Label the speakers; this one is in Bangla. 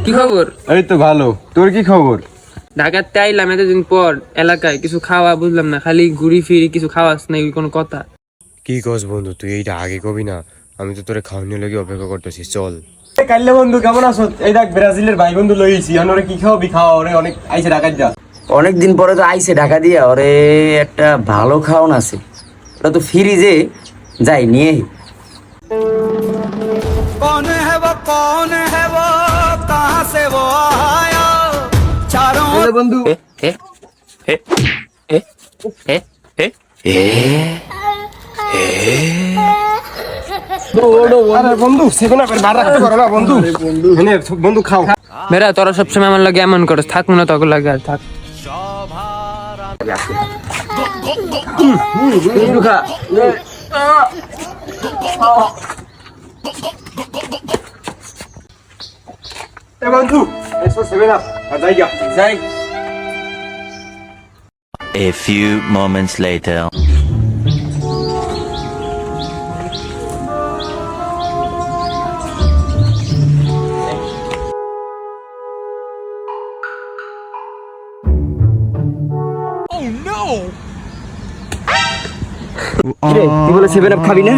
Speaker 1: কি খবর?
Speaker 2: এই তো ভালো, তোর কি খবর?
Speaker 1: ঢাকাতে আইলাম এতদিন পর, এলাকায় কিছু খাওয়া বুঝলাম না, খালি ঘুরি ফিরি, কিছু খাওয়াস নাই কোনো কথা।
Speaker 3: কি কস বন্ধু, তুই এইটা আগে কবি না? আমি তো তোরে খাওয়ানোর লাগি অপেক্ষা করতেছি, চল।
Speaker 2: কাইলে বন্ধু কেমন আছো? এই দেখ ব্রাজিলের ভাই বন্ধু লইছি, ওরে কি খাওয়াবি? খাওয়া ওরে অনেক আইছে ঢাকার যা।
Speaker 4: অনেকদিন পরে তো আইছে ঢাকা দিয়া, ওরে একটা ভালো খাওন আছে, ওটা তো ফ্রিজে যাই নিয়ে আই।
Speaker 2: বন্ধু আরে বন্ধু সেগুন আপের বার রাখতে পারো না বন্ধু। এনে বন্ধু খাও।
Speaker 1: বেরা, তোরা সবসময় আমার লাগে এমন করস, থাক না তখন লাগে আর থাক।
Speaker 2: বন্ধু খা। এ বন্ধু এসো সেভেন আপ আর যাই গা যাই।
Speaker 5: A few moments later.
Speaker 4: তুই বলে 7 আপ খাবি না?